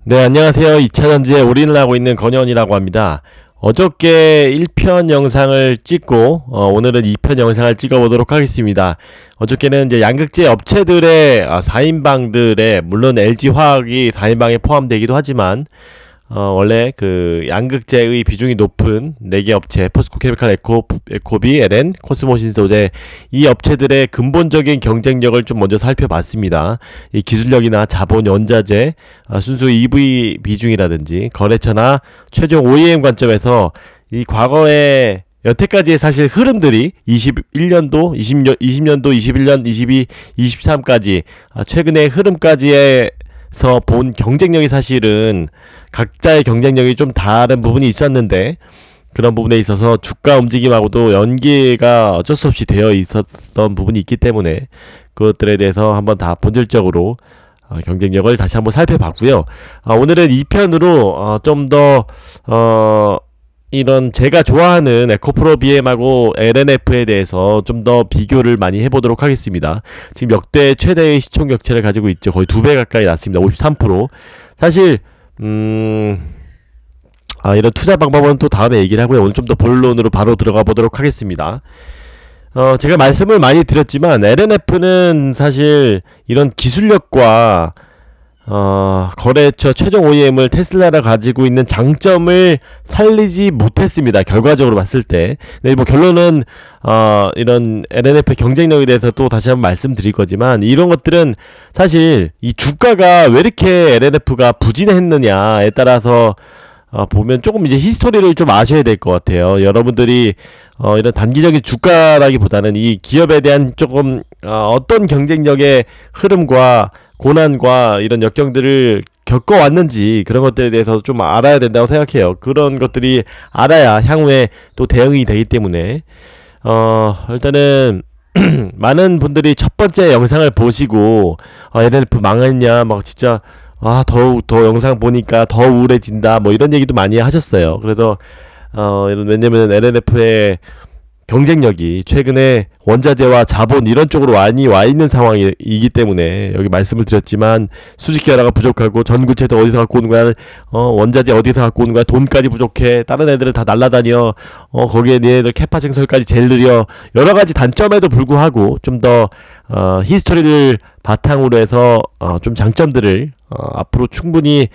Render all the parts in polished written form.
네, 안녕하세요. 2차전지에 올인을 하고 있는 건현이라고 합니다. 어저께 1편 영상을 찍고 오늘은 2편 영상을 찍어보도록 하겠습니다. 어저께는 이제 양극재 업체들의 4인방들의 물론 LG화학이 4인방에 포함되기도 하지만 원래 그 양극재의 비중이 높은 4개 업체, 포스코 케미칼, 에코비, LN, 코스모신 소재, 이 업체들의 근본적인 경쟁력을 좀 먼저 살펴봤습니다. 이 기술력이나 자본, 원자재, 순수 EV 비중이라든지 거래처나 최종 OEM 관점에서 이 과거의 여태까지의 사실 흐름들이 21년도, 20년도, 21년, 22, 23까지 최근의 흐름까지에서 본 경쟁력이 사실은 각자의 경쟁력이 좀 다른 부분이 있었는데 그런 부분에 있어서 주가 움직임하고도 연계가 어쩔 수 없이 되어 있었던 부분이 있기 때문에 그것들에 대해서 한번 다 본질적으로 경쟁력을 다시 한번 살펴봤고요. 오늘은 2편으로 좀 더 이런 제가 좋아하는 에코프로 BM하고 LNF에 대해서 좀 더 비교를 많이 해보도록 하겠습니다. 지금 역대 최대의 시총 격차를 가지고 있죠. 거의 2배 가까이 났습니다. 53%. 사실 이런 투자 방법은 또 다음에 얘기를 하고요. 오늘 좀 더 본론으로 바로 들어가 보도록 하겠습니다. 제가 말씀을 많이 드렸지만 LNF는 사실 이런 기술력과 거래처 최종 OEM을 테슬라가 가지고 있는 장점을 살리지 못했습니다. 결과적으로 봤을 때. 근데 뭐 결론은 이런 LNF의 경쟁력에 대해서 또 다시 한번 말씀드릴 거지만 이런 것들은 사실 이 주가가 왜 이렇게 LNF가 부진했느냐에 따라서 보면 조금 이제 히스토리를 좀 아셔야 될 것 같아요. 여러분들이 이런 단기적인 주가라기보다는 이 기업에 대한 조금 어떤 경쟁력의 흐름과 고난과 이런 역경들을 겪어왔는지 그런 것들에 대해서 좀 알아야 된다고 생각해요. 그런 것들이 알아야 향후에 또 대응이 되기 때문에 일단은 많은 분들이 첫 번째 영상을 보시고 LNF 망했냐 막 진짜 더 영상 보니까 더 우울해진다 뭐 이런 얘기도 많이 하셨어요. 그래서 왜냐면 LNF의 경쟁력이 최근에 원자재와 자본 이런 쪽으로 많이 와 있는 상황이기 때문에 여기 말씀을 드렸지만 수직 결화가 부족하고 전구체도 어디서 갖고 오는 거야, 원자재 어디서 갖고 오는 거야, 돈까지 부족해, 다른 애들은 다 날라다녀, 거기에 얘네들 캐파 증설까지 제일 느려, 여러 가지 단점에도 불구하고 좀 더 히스토리를 바탕으로 해서 좀 장점들을 앞으로 충분히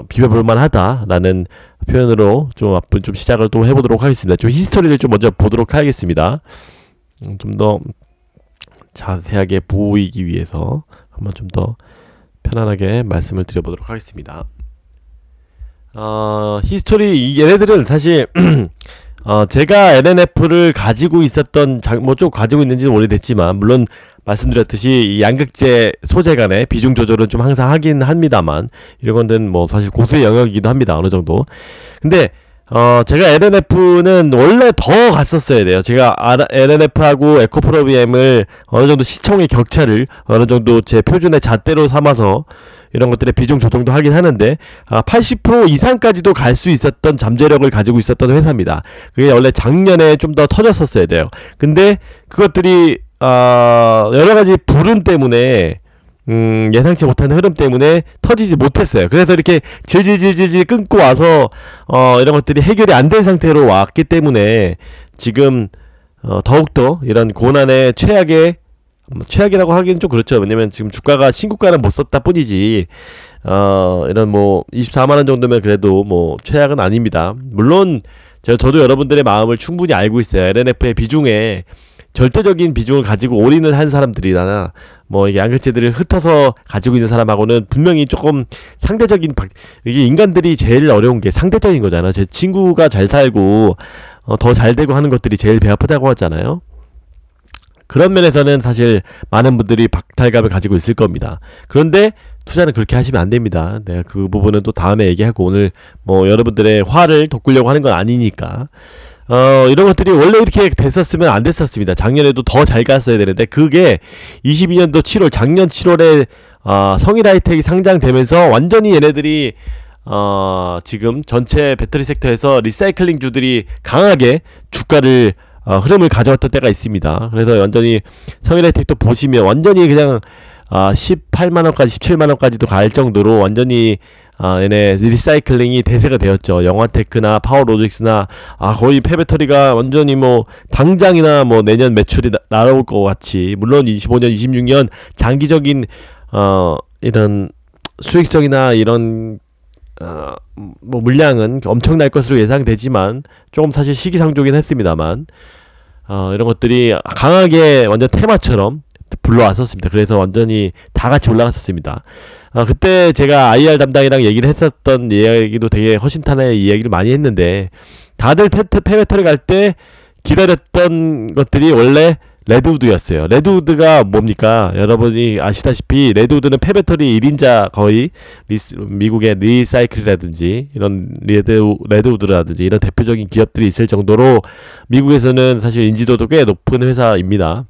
비벼볼 만하다라는 표현으로 좀 앞으로 좀 시작을 또 해보도록 하겠습니다. 좀 히스토리를 좀 먼저 보도록 하겠습니다. 좀 더 자세하게 보이기 위해서 한번 좀 더 편안하게 말씀을 드려보도록 하겠습니다. 히스토리 얘네들은 사실 제가 LNF를 가지고 있었던 뭐 좀 가지고 있는지는 오래됐지만 물론 말씀드렸듯이 이 양극재 소재 간의 비중 조절은 좀 항상 하긴 합니다만 이런 건는 뭐 사실 고수의 영역이기도 합니다. 어느 정도. 근데 제가 LNF는 원래 더 갔었어야 돼요. 제가 LNF하고 에코프로비엠을 어느 정도 시총의 격차를 어느 정도 제 표준의 잣대로 삼아서 이런 것들의 비중 조정도 하긴 하는데 80% 이상까지도 갈 수 있었던 잠재력을 가지고 있었던 회사입니다. 그게 원래 작년에 좀 더 터졌었어야 돼요. 근데 그것들이 여러 가지 불운 때문에 예상치 못한 흐름 때문에 터지지 못했어요. 그래서 이렇게 질질질질 끊고 와서 이런 것들이 해결이 안 된 상태로 왔기 때문에 지금 더욱더 이런 고난의 최악이라고 하기는 좀 그렇죠. 왜냐면 지금 주가가 신고가는 못 썼다 뿐이지 이런 뭐 24만원 정도면 그래도 뭐 최악은 아닙니다. 물론 저도 여러분들의 마음을 충분히 알고 있어요. LNF의 비중에 절대적인 비중을 가지고 올인을 한 사람들이나 뭐 이게 양극재들을 흩어서 가지고 있는 사람하고는 분명히 조금 상대적인 이게 인간들이 제일 어려운 게 상대적인 거잖아요. 제 친구가 잘 살고 더 잘 되고 하는 것들이 제일 배 아프다고 하잖아요. 그런 면에서는 사실 많은 분들이 박탈감을 가지고 있을 겁니다. 그런데 투자는 그렇게 하시면 안 됩니다. 내가 그 부분은 또 다음에 얘기하고 오늘 뭐 여러분들의 화를 돋구려고 하는 건 아니니까 이런 것들이 원래 이렇게 됐었으면 안 됐었습니다. 작년에도 더 잘 갔어야 되는데 그게 22년도 7월 작년 7월에 성일 하이텍이 상장되면서 완전히 얘네들이 지금 전체 배터리 섹터에서 리사이클링 주들이 강하게 주가를 흐름을 가져왔던 때가 있습니다. 그래서 완전히 성일 하이텍도 보시면 완전히 그냥 18만원까지 17만원까지도 갈 정도로 완전히 얘네 리사이클링이 대세가 되었죠. 영화테크나 파워로직스나 거의 폐배터리가 완전히 뭐 당장이나 뭐 내년 매출이 날아올 것 같이, 물론 25년 26년 장기적인 이런 수익성이나 이런 뭐 물량은 엄청날 것으로 예상되지만 조금 사실 시기상조긴 했습니다만, 이런 것들이 강하게 완전 테마처럼 불러왔었습니다. 그래서 완전히 다 같이 올라갔었습니다. 그때 제가 IR 담당이랑 얘기를 했었던 이야기도 되게 허심탄회 이야기를 많이 했는데, 다들 폐배터리 갈 때 기다렸던 것들이 원래 레드우드였어요. 레드우드가 뭡니까? 여러분이 아시다시피 레드우드는 폐배터리 1인자 거의 미국의 리사이클이라든지 이런 레드우드라든지 이런 대표적인 기업들이 있을 정도로 미국에서는 사실 인지도도 꽤 높은 회사입니다.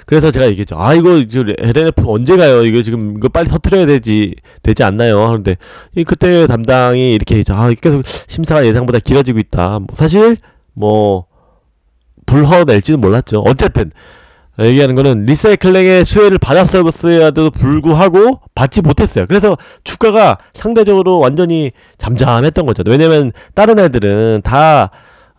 그래서 제가 얘기했죠. 이거 LNF 언제 가요? 이거 지금 이거 빨리 터트려야 되지 않나요? 하는데 그때 담당이 이렇게 했죠. 계속 심사가 예상보다 길어지고 있다. 사실 뭐 불허낼지는 몰랐죠. 어쨌든 얘기하는 거는 리사이클링의 수혜를 받았어야도 불구하고 받지 못했어요. 그래서 주가가 상대적으로 완전히 잠잠했던 거죠. 왜냐면 다른 애들은 다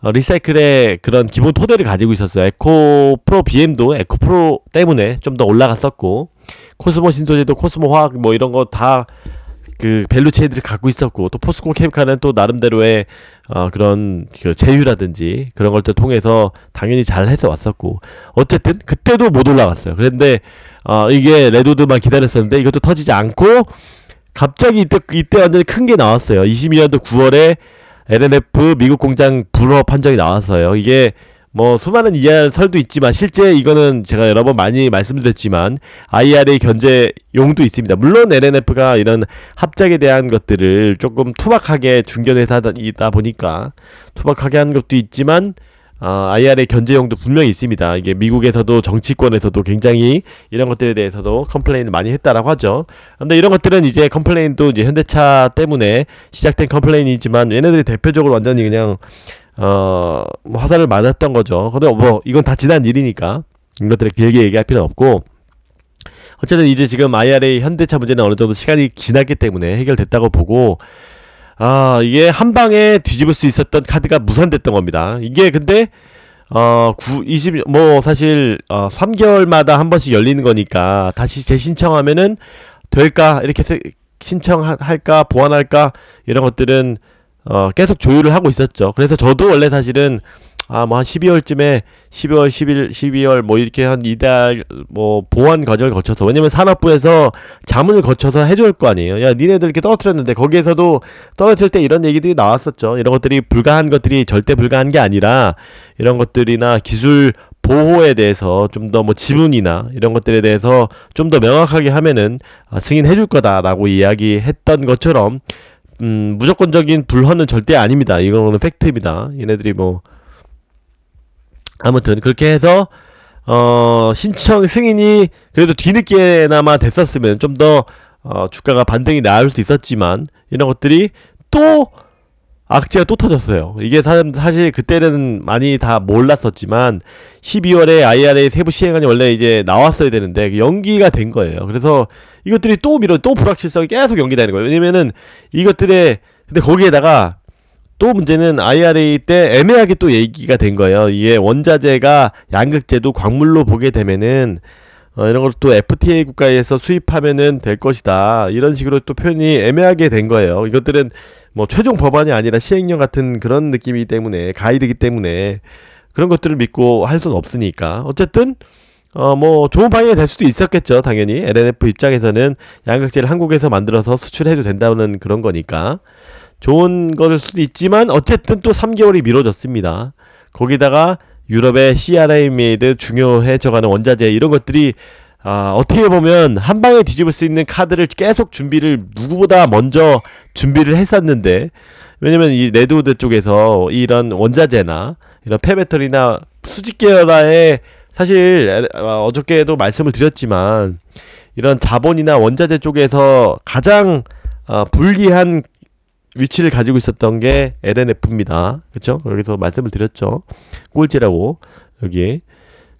리사이클의 그런 기본 토대를 가지고 있었어요. 에코프로 BM도 에코프로 때문에 좀 더 올라갔었고, 코스모 신소재도 코스모 화학 뭐 이런 거 다 그 밸류 체인들을 갖고 있었고, 또 포스코 케미칼은 또 나름대로의 그런 그 제휴라든지 그런 것들 통해서 당연히 잘 해서 왔었고, 어쨌든 그때도 못 올라갔어요. 그런데 이게 레드우드만 기다렸었는데 이것도 터지지 않고 갑자기 이때 완전히 큰 게 나왔어요. 22년도 9월에 LNF 미국 공장 불허 판정이 나왔어요. 이게 뭐 수많은 설도 있지만 실제 이거는 제가 여러 번 많이 말씀드렸지만 IRA 견제용도 있습니다. 물론 LNF가 이런 합작에 대한 것들을 조금 투박하게 중견회사이다 보니까 투박하게 하는 것도 있지만 IRA 견제용도 분명히 있습니다. 이게 미국에서도 정치권에서도 굉장히 이런 것들에 대해서도 컴플레인을 많이 했다라고 하죠. 근데 이런 것들은 이제 컴플레인도 이제 현대차 때문에 시작된 컴플레인이지만 얘네들이 대표적으로 완전히 그냥 뭐 화살을 맞았던 거죠. 근데 뭐 이건 다 지난 일이니까 이것들을 길게 얘기할 필요는 없고, 어쨌든 이제 지금 IRA 현대차 문제는 어느 정도 시간이 지났기 때문에 해결됐다고 보고, 이게 한 방에 뒤집을 수 있었던 카드가 무산됐던 겁니다. 이게 근데 뭐 사실 3개월마다 한 번씩 열리는 거니까 다시 재신청하면은 될까, 이렇게 신청할까 보완할까 이런 것들은 계속 조율을 하고 있었죠. 그래서 저도 원래 사실은 뭐 한 12월쯤에 10월 10일 12월 뭐 이렇게 한 이달 뭐 보완 과정을 거쳐서, 왜냐면 산업부에서 자문을 거쳐서 해줄 거 아니에요. 야, 니네들 이렇게 떨어뜨렸는데, 거기에서도 떨어뜨릴 때 이런 얘기들이 나왔었죠. 이런 것들이 불가한 것들이 절대 불가한 게 아니라 이런 것들이나 기술 보호에 대해서 좀 더 뭐 지문이나 이런 것들에 대해서 좀 더 명확하게 하면은 승인해 줄 거다라고 이야기했던 것처럼 무조건적인 불허는 절대 아닙니다. 이거는 팩트입니다. 얘네들이 뭐 아무튼 그렇게 해서 신청 승인이 그래도 뒤늦게나마 됐었으면 좀 더 주가가 반등이 나올 수 있었지만, 이런 것들이 또 악재가 또 터졌어요. 이게 사실 그때는 많이 다 몰랐었지만 12월에 IRA 세부 시행안이 원래 이제 나왔어야 되는데 연기가 된 거예요. 그래서 이것들이 또 불확실성이 계속 연기되는 거예요. 왜냐면은 이것들의, 근데 거기에다가 또 문제는 IRA 때 애매하게 또 얘기가 된 거예요. 이게 원자재가 양극재도 광물로 보게 되면은 이런 걸 또 FTA 국가에서 수입하면은 될 것이다, 이런 식으로 또 표현이 애매하게 된 거예요. 이것들은 뭐 최종 법안이 아니라 시행령 같은 그런 느낌이기 때문에, 가이드이기 때문에 그런 것들을 믿고 할 수는 없으니까, 어쨌든 뭐 좋은 방향이 될 수도 있었겠죠. 당연히 LNF 입장에서는 양극재를 한국에서 만들어서 수출해도 된다는 그런 거니까 좋은 거일 수도 있지만, 어쨌든 또 3개월이 미뤄졌습니다. 거기다가 유럽의 CRI 메이드 중요해져가는 원자재, 이런 것들이 어떻게 보면 한 방에 뒤집을 수 있는 카드를 계속 준비를 누구보다 먼저 준비를 했었는데, 왜냐면 이 레드우드 쪽에서 이런 원자재나 이런 폐배터리나 수직 계열화에 사실 어저께도 말씀을 드렸지만 이런 자본이나 원자재 쪽에서 가장 불리한 위치를 가지고 있었던 게 LNF입니다. 그쵸? 여기서 말씀을 드렸죠. 꼴찌라고, 여기.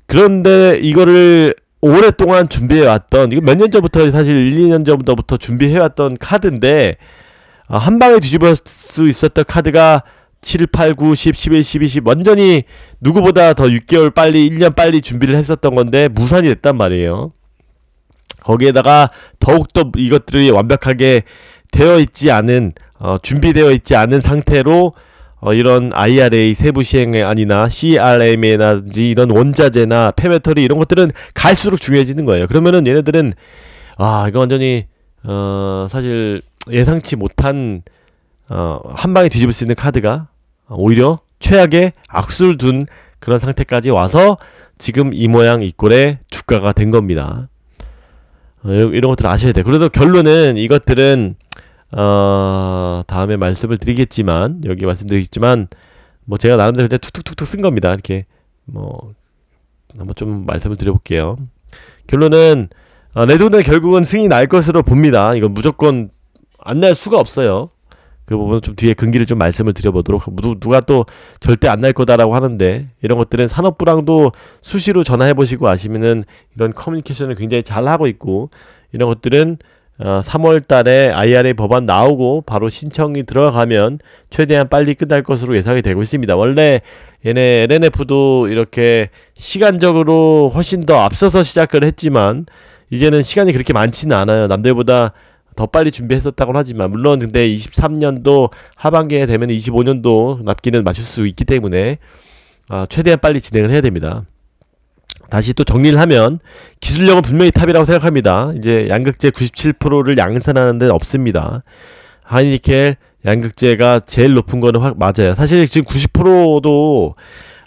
그런데 이거를 오랫동안 준비해왔던, 이거 몇 년 전부터, 사실 1, 2년 전부터 준비해왔던 카드인데, 한 방에 뒤집을 수 있었던 카드가 7, 8, 9, 10, 11, 12, 10 완전히 누구보다 더 6개월 빨리 1년 빨리 준비를 했었던 건데 무산이 됐단 말이에요. 거기에다가 더욱더 이것들이 완벽하게 되어 있지 않은, 준비되어 있지 않은 상태로 이런 IRA 세부 시행안이나 CRM이라든지 이런 원자재나 폐배터리 이런 것들은 갈수록 중요해지는 거예요. 그러면은 얘네들은 이거 완전히 사실 예상치 못한 한 방에 뒤집을 수 있는 카드가 오히려 최악의 악수를 둔 그런 상태까지 와서 지금 이 모양 이 꼴의 주가가 된 겁니다. 이런 것들 아셔야 돼요. 그래서 결론은 이것들은 다음에 말씀을 드리겠지만, 여기 말씀드리겠지만, 뭐 제가 나름대로 그냥 툭툭툭툭 쓴 겁니다. 이렇게 뭐 한번 좀 말씀을 드려볼게요. 결론은 레드오늘 결국은 승이 날 것으로 봅니다. 이건 무조건 안 날 수가 없어요. 그 부분은 좀 뒤에 근기를 좀 말씀을 드려보도록. 누가 또 절대 안 날 거다라고 하는데, 이런 것들은 산업부랑도 수시로 전화해보시고 아시면은 이런 커뮤니케이션을 굉장히 잘 하고 있고, 이런 것들은 3월 달에 IRA 법안 나오고 바로 신청이 들어가면 최대한 빨리 끝날 것으로 예상이 되고 있습니다. 원래 얘네 LNF도 이렇게 시간적으로 훨씬 더 앞서서 시작을 했지만 이제는 시간이 그렇게 많지는 않아요. 남들보다 더 빨리 준비했었다고 하지만, 물론 근데 23년도 하반기에 되면 25년도 납기는 맞출 수 있기 때문에 최대한 빨리 진행을 해야 됩니다. 다시 또 정리를 하면 기술력은 분명히 탑이라고 생각합니다. 이제 양극재 97%를 양산하는 데는 없습니다. 하이니켈 양극재가 제일 높은 거는 맞아요. 사실 지금 90%도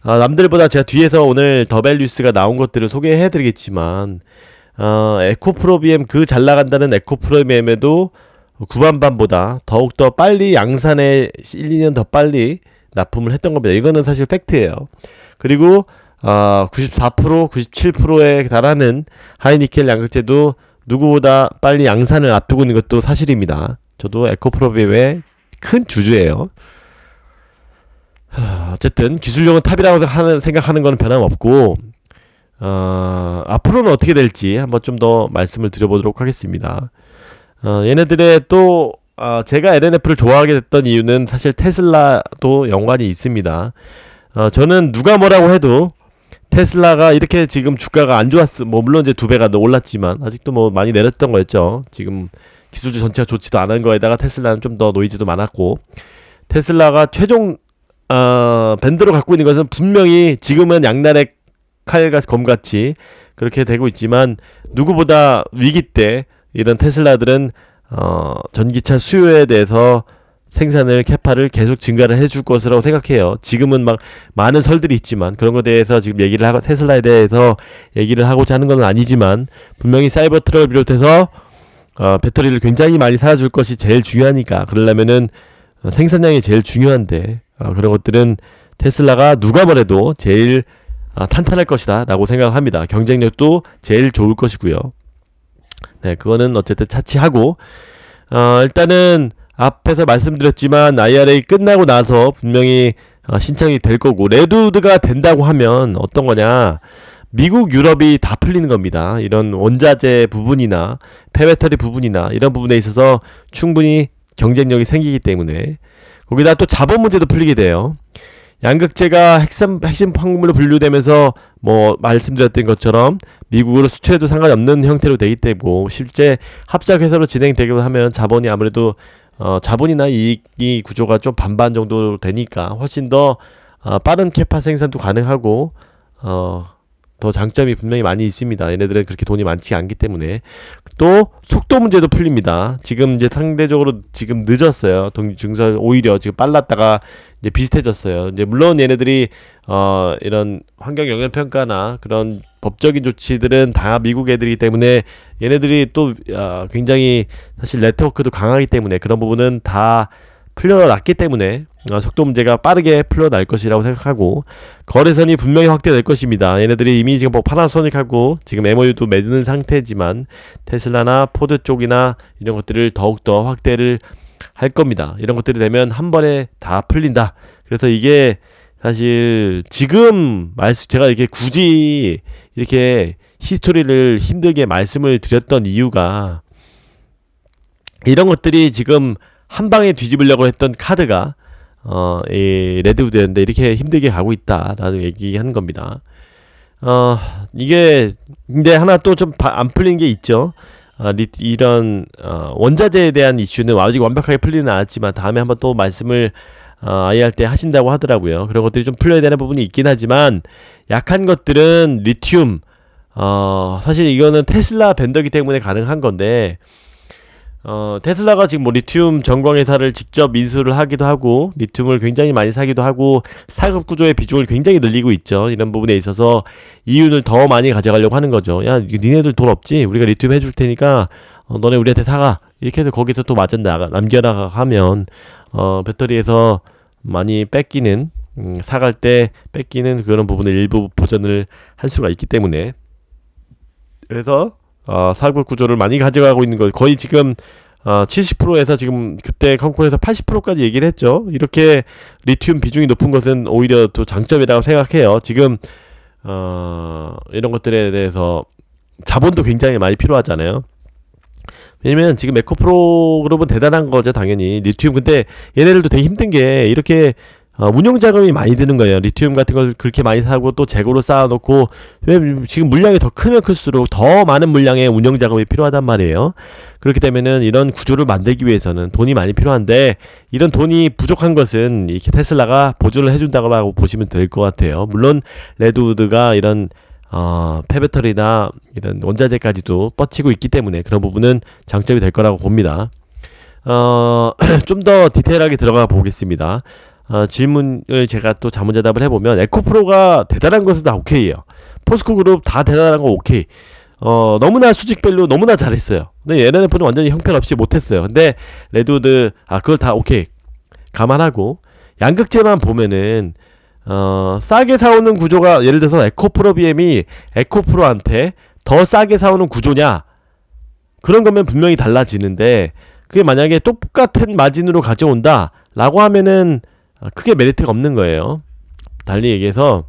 남들보다, 제가 뒤에서 오늘 더밸류스가 나온 것들을 소개해 드리겠지만 에코프로비엠, 그 잘 나간다는 에코프로비엠에도 구반반보다 더욱더 빨리 양산에 1, 2년 더 빨리 납품을 했던 겁니다. 이거는 사실 팩트예요. 그리고 94%, 97%에 달하는 하이니켈 양극재도 누구보다 빨리 양산을 앞두고 있는 것도 사실입니다. 저도 에코프로비엠의 큰 주주예요. 어쨌든 기술력은 탑이라고 생각하는 건 변함없고, 앞으로는 어떻게 될지 한번 좀 더 말씀을 드려보도록 하겠습니다. 얘네들의 또 제가 LNF를 좋아하게 됐던 이유는 사실 테슬라도 연관이 있습니다. 저는 누가 뭐라고 해도 테슬라가 이렇게 지금 주가가 안 좋았어. 뭐 물론 이제 2배가 올랐지만 아직도 뭐 많이 내렸던 거였죠. 지금 기술주 전체가 좋지도 않은 거에다가 테슬라는 좀 더 노이즈도 많았고, 테슬라가 최종 밴드로 갖고 있는 것은 분명히 지금은 양날의 칼과 검같이 그렇게 되고 있지만, 누구보다 위기 때 이런 테슬라들은 전기차 수요에 대해서 생산을 캐파를 계속 증가를 해줄 것이라고 생각해요. 지금은 막 많은 설들이 있지만 그런 것에 대해서 지금 얘기를 하고, 테슬라에 대해서 얘기를 하고자 하는 건 아니지만, 분명히 사이버 트럭을 비롯해서 배터리를 굉장히 많이 사줄 것이 제일 중요하니까, 그러려면은 생산량이 제일 중요한데, 그런 것들은 테슬라가 누가 뭐래도 제일 탄탄할 것이다 라고 생각합니다. 경쟁력도 제일 좋을 것이고요. 네, 그거는 어쨌든 차치하고, 일단은 앞에서 말씀드렸지만 IRA 끝나고 나서 분명히 신청이 될 거고, 레드우드가 된다고 하면 어떤 거냐, 미국, 유럽이 다 풀리는 겁니다. 이런 원자재 부분이나 폐배터리 부분이나 이런 부분에 있어서 충분히 경쟁력이 생기기 때문에, 거기다 또 자본 문제도 풀리게 돼요. 양극재가 핵심 황물로 분류되면서 뭐 말씀드렸던 것처럼 미국으로 수출해도 상관이 없는 형태로 되기 때문에, 실제 합작회사로 진행되기로 하면 자본이 아무래도 자본이나 이익이 구조가 좀 반반 정도 되니까 훨씬 더 빠른 캐파 생산도 가능하고 더 장점이 분명히 많이 있습니다. 얘네들은 그렇게 돈이 많지 않기 때문에. 또 속도 문제도 풀립니다. 지금 이제 상대적으로 지금 늦었어요. 증설 오히려 지금 빨랐다가 이제 비슷해졌어요. 이제 물론 얘네들이 이런 환경 영향 평가나 그런 법적인 조치들은 다 미국 애들이기 때문에, 얘네들이 또 굉장히 사실 네트워크도 강하기 때문에 그런 부분은 다 풀려났기 때문에 속도 문제가 빠르게 풀려날 것이라고 생각하고, 거래선이 분명히 확대될 것입니다. 얘네들이 이미 지금 뭐 파나소닉하고 지금 MOU도 맺는 상태지만 테슬라나 포드 쪽이나 이런 것들을 더욱더 확대를 할 겁니다. 이런 것들이 되면 한 번에 다 풀린다. 그래서 이게 사실 지금 제가 이렇게 굳이 이렇게 히스토리를 힘들게 말씀을 드렸던 이유가 이런 것들이 지금 한 방에 뒤집으려고 했던 카드가 이 레드우드였는데 이렇게 힘들게 가고 있다라는 얘기하는 겁니다. 이게 근데 하나 또 좀 안 풀린 게 있죠. 이런 원자재에 대한 이슈는 아직 완벽하게 풀리는 않았지만 다음에 한번 또 말씀을 아예 할 때 하신다고 하더라고요. 그런 것들이 좀 풀려야 되는 부분이 있긴 하지만 약한 것들은 리튬 사실 이거는 테슬라 벤더기 때문에 가능한 건데 테슬라가 지금 뭐 리튬 전광 회사를 직접 인수를 하기도 하고 리튬을 굉장히 많이 사기도 하고 사급 구조의 비중을 굉장히 늘리고 있죠. 이런 부분에 있어서 이윤을 더 많이 가져가려고 하는 거죠. 야, 니네들 돈 없지? 우리가 리튬 해줄 테니까 너네 우리한테 사가. 이렇게 해서 거기서 또 마저 남겨나가 하면 배터리에서 많이 뺏기는 사갈 때 뺏기는 그런 부분을 일부 보전을 할 수가 있기 때문에 그래서 사급 구조를 많이 가져가고 있는 거 거의 지금 70%에서 지금 그때 컴코에서 80%까지 얘기를 했죠. 이렇게 리튬 비중이 높은 것은 오히려 또 장점이라고 생각해요. 지금 이런 것들에 대해서 자본도 굉장히 많이 필요하잖아요. 왜냐면 지금 에코프로 그룹은 대단한 거죠, 당연히. 리튬 근데 얘네들도 되게 힘든 게 이렇게 운영 자금이 많이 드는 거예요. 리튬 같은 걸 그렇게 많이 사고 또 재고로 쌓아놓고 왜 지금 물량이 더 크면 클수록 더 많은 물량의 운영 자금이 필요하단 말이에요. 그렇기 때문에는 이런 구조를 만들기 위해서는 돈이 많이 필요한데 이런 돈이 부족한 것은 이렇게 테슬라가 보조를 해준다고 보시면 될 것 같아요. 물론 레드우드가 이런 폐배터리나 이런 원자재까지도 뻗치고 있기 때문에 그런 부분은 장점이 될 거라고 봅니다. 좀 더 디테일하게 들어가 보겠습니다. 질문을 제가 또 자문자답을 해보면 에코프로가 대단한 것은 다 오케이예요. 포스코 그룹 다 대단한 거 오케이. 너무나 수직별로 너무나 잘했어요. 근데 LNF는 완전히 형편없이 못했어요. 근데 레드우드 그걸 다 오케이 감안하고 양극재만 보면은 싸게 사오는 구조가 예를 들어서 에코프로 BM이 에코프로한테 더 싸게 사오는 구조냐 그런 거면 분명히 달라지는데 그게 만약에 똑같은 마진으로 가져온다 라고 하면은 크게 메리트가 없는 거예요. 달리 얘기해서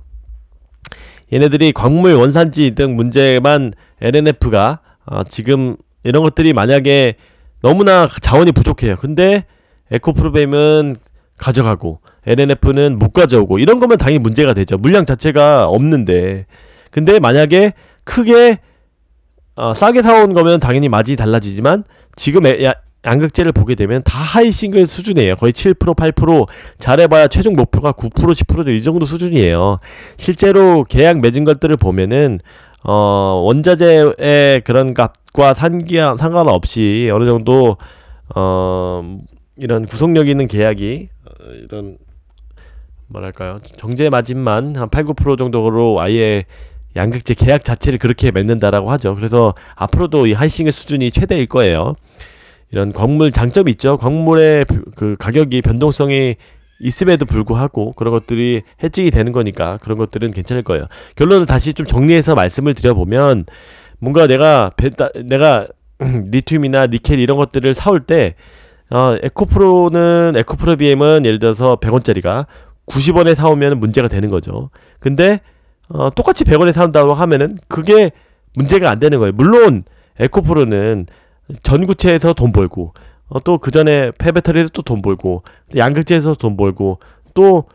얘네들이 광물 원산지 등 문제만 LNF가 지금 이런 것들이 만약에 너무나 자원이 부족해요. 근데 에코프로빔은 가져가고 LNF는 못 가져오고 이런 거면 당연히 문제가 되죠. 물량 자체가 없는데 근데 만약에 크게 싸게 사온 거면 당연히 마진이 달라지지만 지금 양극재를 보게 되면 다 하이 싱글 수준이에요. 거의 7%, 8% 잘해봐야 최종 목표가 9%, 10% 이 정도 수준이에요. 실제로 계약 맺은 것들을 보면은 원자재의 그런 값과 산기와 상관없이 어느 정도 이런 구속력 있는 계약이 이런 뭐랄까요 정제 마진만 한 8, 9% 정도로 아예 양극재 계약 자체를 그렇게 맺는다라고 하죠. 그래서 앞으로도 이 하이싱글 수준이 최대일 거예요. 이런 광물 장점이 있죠. 광물의 그 가격이 변동성이 있음에도 불구하고 그런 것들이 해칭이 되는 거니까 그런 것들은 괜찮을 거예요. 결론을 다시 좀 정리해서 말씀을 드려보면 뭔가 내가 리튬이나 니켈 이런 것들을 사올 때 에코프로 BM은 예를 들어서 100원짜리가 90원에 사오면 문제가 되는 거죠. 근데 똑같이 100원에 사온다고 하면은 그게 문제가 안 되는 거예요. 물론 에코프로는 전구체에서 돈 벌고 또 그 전에 폐배터리에서 또 돈 벌고 양극재에서 돈 벌고 또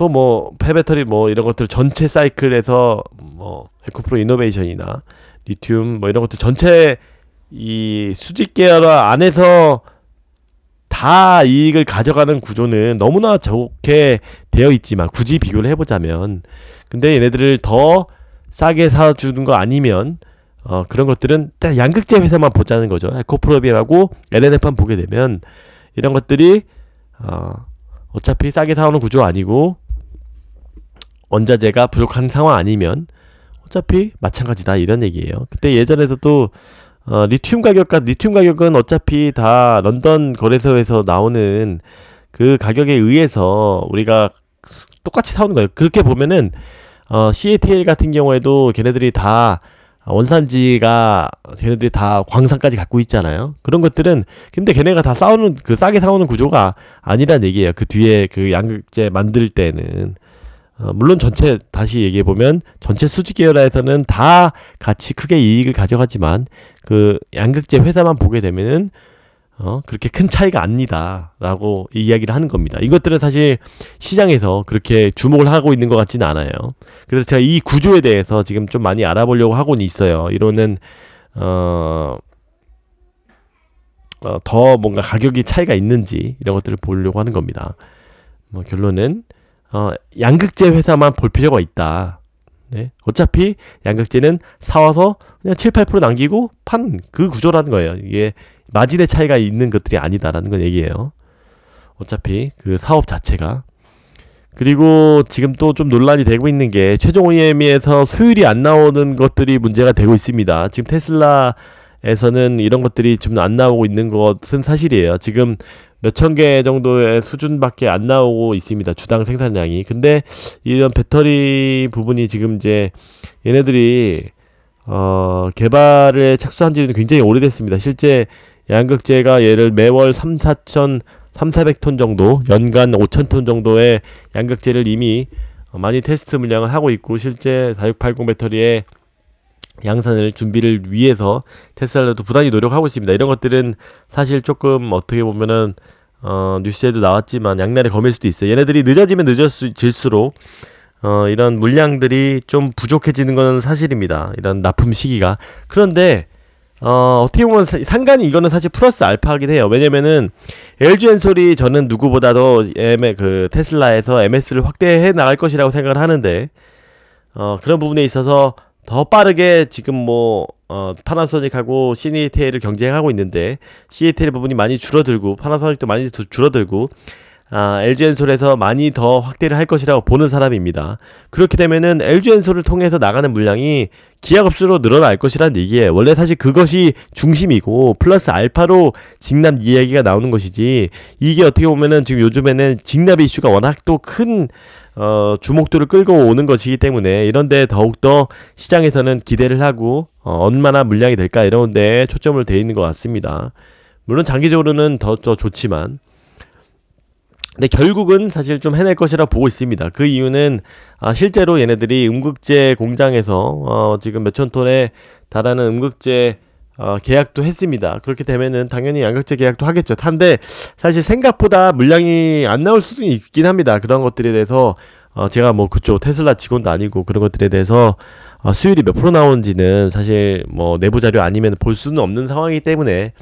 뭐 폐배터리 뭐 이런 것들 전체 사이클에서 뭐 에코프로 이노베이션이나 리튬 뭐 이런 것들 전체 이 수직 계열 안에서 다 이익을 가져가는 구조는 너무나 좋게 되어 있지만 굳이 비교를 해보자면 근데 얘네들을 더 싸게 사주는 거 아니면 그런 것들은 딱 양극재 회사만 보자는 거죠. 에코프로비하고 LNF만 보게 되면 이런 것들이 어차피 싸게 사오는 구조 아니고 원자재가 부족한 상황 아니면 어차피 마찬가지다 이런 얘기예요. 그때 예전에서도 리튬 가격은 어차피 다 런던 거래소에서 나오는 그 가격에 의해서 우리가 똑같이 사오는 거예요. 그렇게 보면은 CATL 같은 경우에도 걔네들이 다 원산지가 걔네들이 다 광산까지 갖고 있잖아요. 그런 것들은 근데 걔네가 다 싸게 사오는 구조가 아니란 얘기예요. 그 뒤에 그 양극재 만들 때는 물론 전체 다시 얘기해 보면 전체 수지 계열화에서는 다 같이 크게 이익을 가져가지만 그 양극재 회사만 보게 되면은 그렇게 큰 차이가 아니다라고 이야기를 하는 겁니다. 이것들은 사실 시장에서 그렇게 주목을 하고 있는 것 같지는 않아요. 그래서 제가 이 구조에 대해서 지금 좀 많이 알아보려고 하고는 있어요. 이론은 더 뭔가 가격이 차이가 있는지 이런 것들을 보려고 하는 겁니다. 뭐 결론은 양극재 회사만 볼 필요가 있다. 네. 어차피 양극재는 사와서 그냥 7, 8% 남기고 판 그 구조라는 거예요. 이게 마진의 차이가 있는 것들이 아니다라는 건 얘기예요. 어차피 그 사업 자체가. 그리고 지금 또 좀 논란이 되고 있는 게 최종 OEM에서 수율이 안 나오는 것들이 문제가 되고 있습니다. 지금 테슬라에서는 이런 것들이 좀 안 나오고 있는 것은 사실이에요. 지금 몇천 개 정도의 수준밖에 안 나오고 있습니다. 주당 생산량이. 근데 이런 배터리 부분이 지금 이제 얘네들이 개발에 착수한 지는 굉장히 오래됐습니다. 실제 양극재가 얘를 매월 3,400톤 정도, 연간 5,000톤 정도의 양극재를 이미 많이 테스트 물량을 하고 있고, 실제 4680 배터리의 양산을 준비를 위해서 테슬라도 부단히 노력하고 있습니다. 이런 것들은 사실 조금 어떻게 보면은 뉴스에도 나왔지만 양날의 검일 수도 있어요. 얘네들이 늦어지면 늦어질수록 이런 물량들이 좀 부족해지는 건 사실입니다. 이런 납품 시기가. 그런데 어떻게 보면 상관이 이거는 사실 플러스 알파이긴 해요. 왜냐면은 LG 엔솔이 저는 누구보다도 그 테슬라에서 MS를 확대해 나갈 것이라고 생각을 하는데 그런 부분에 있어서 더 빠르게 지금 뭐 파나소닉하고 CATL을 경쟁하고 있는데 CATL 부분이 많이 줄어들고 파나소닉도 많이 줄어들고 LG엔솔에서 많이 더 확대를 할 것이라고 보는 사람입니다. 그렇게 되면은 LG엔솔을 통해서 나가는 물량이 기하급수로 늘어날 것이라는 얘기예요. 원래 사실 그것이 중심이고 플러스 알파로 직납 이야기가 나오는 것이지, 이게 어떻게 보면은 지금 요즘에는 직납 이슈가 워낙 또 큰 주목도를 끌고 오는 것이기 때문에 이런데 더욱더 시장에서는 기대를 하고 얼마나 물량이 될까 이런 데 초점을 돼 있는 것 같습니다. 물론 장기적으로는 더 좋지만, 근데 결국은 사실 좀 해낼 것이라 보고 있습니다. 그 이유는 실제로 얘네들이 음극재 공장에서 지금 몇천 톤에 달하는 음극재 계약도 했습니다. 그렇게 되면은 당연히 양극재 계약도 하겠죠. 한데 사실 생각보다 물량이 안 나올 수도 있긴 합니다. 그런 것들에 대해서 제가 뭐 그쪽 테슬라 직원도 아니고 그런 것들에 대해서 수율이 몇 프로 나오는지는 사실 뭐 내부 자료 아니면 볼 수는 없는 상황이기 때문에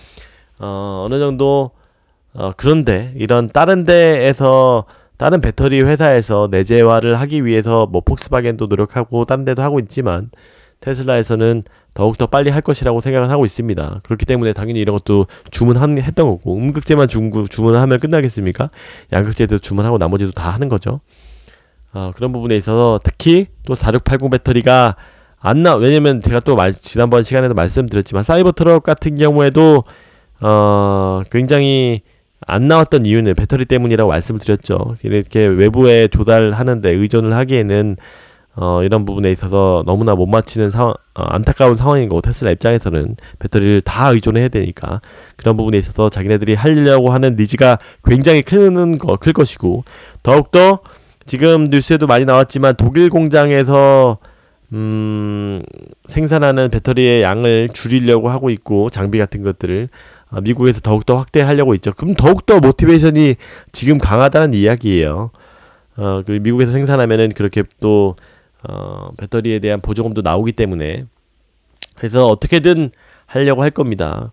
어느 정도 그런데 이런 다른 데에서 다른 배터리 회사에서 내재화를 하기 위해서 뭐 폭스바겐도 노력하고 다른 데도 하고 있지만 테슬라에서는 더욱더 빨리 할 것이라고 생각을 하고 있습니다. 그렇기 때문에 당연히 이런 것도 주문했던 거고, 음극재만 주문하면 끝나겠습니까? 양극재도 주문하고 나머지도 다 하는 거죠. 그런 부분에 있어서 특히 또 4680 배터리가 왜냐면 제가 또 지난번 시간에도 말씀드렸지만 사이버트럭 같은 경우에도 굉장히 안 나왔던 이유는 배터리 때문이라고 말씀을 드렸죠. 이렇게 외부에 조달하는데 의존을 하기에는 이런 부분에 있어서 너무나 못 맞히는 안타까운 상황인 거고, 테슬라 입장에서는 배터리를 다 의존해야 되니까 그런 부분에 있어서 자기네들이 하려고 하는 니즈가 굉장히 클 것이고, 더욱더 지금 뉴스에도 많이 나왔지만 독일 공장에서 생산하는 배터리의 양을 줄이려고 하고 있고, 장비 같은 것들을 미국에서 더욱더 확대하려고 있죠. 그럼 더욱더 모티베이션이 지금 강하다는 이야기예요. 그 미국에서 생산하면은 그렇게 또 배터리에 대한 보조금도 나오기 때문에, 그래서 어떻게든 하려고 할 겁니다.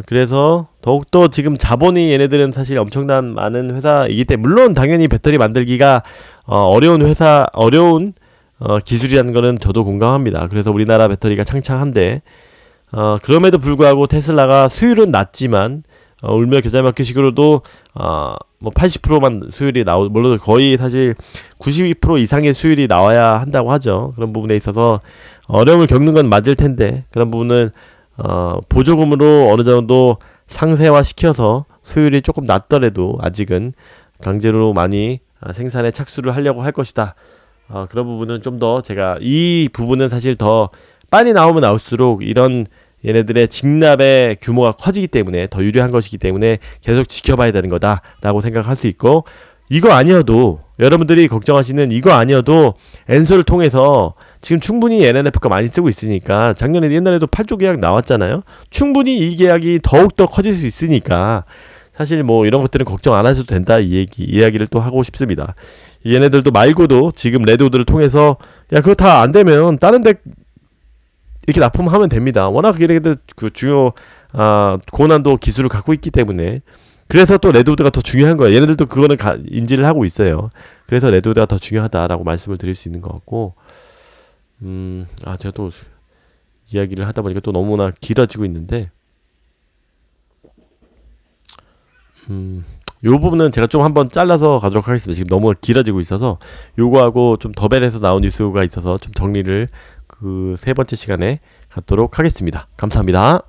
그래서 더욱더 지금 자본이 얘네들은 사실 엄청난 많은 회사이기 때문에, 물론 당연히 배터리 만들기가 어려운 기술이라는 거는 저도 공감합니다. 그래서 우리나라 배터리가 창창한데 그럼에도 불구하고 테슬라가 수율은 낮지만 울며 겨자 먹기식으로도 뭐 80%만 수율이 물론 거의 사실 92% 이상의 수율이 나와야 한다고 하죠. 그런 부분에 있어서 어려움을 겪는 건 맞을 텐데, 그런 부분은 보조금으로 어느 정도 상세화 시켜서 수율이 조금 낮더라도 아직은 강제로 많이 생산에 착수를 하려고 할 것이다. 그런 부분은 좀 더 제가, 이 부분은 사실 더 빨리 나오면 나올수록 이런 얘네들의 직납의 규모가 커지기 때문에 더 유리한 것이기 때문에 계속 지켜봐야 되는 거다 라고 생각할 수 있고, 이거 아니어도 여러분들이 걱정하시는 이거 아니어도 엔솔을 통해서 지금 충분히 NNF가 많이 쓰고 있으니까 작년에 옛날에도 8조 계약 나왔잖아요. 충분히 이 계약이 더욱더 커질 수 있으니까 사실 뭐 이런 것들은 걱정 안 하셔도 된다 이야기를 또 하고 싶습니다. 얘네들도 말고도 지금 레드우드를 통해서 야 그거 다 안 되면 다른 데 이렇게 납품하면 됩니다. 워낙 얘네들 그 중요 고난도 기술을 갖고 있기 때문에 그래서 또 레드우드가 더 중요한 거예요. 얘네들도 그거는 인지를 하고 있어요. 그래서 레드우드가 더 중요하다라고 말씀을 드릴 수 있는 것 같고 제가 또 이야기를 하다 보니까 또 너무나 길어지고 있는데 요 부분은 제가 좀 한번 잘라서 가도록 하겠습니다. 지금 너무 길어지고 있어서 요거하고 좀 더벨에서 나온 뉴스가 있어서 좀 정리를 그 세 번째 시간에 갖도록 하겠습니다. 감사합니다.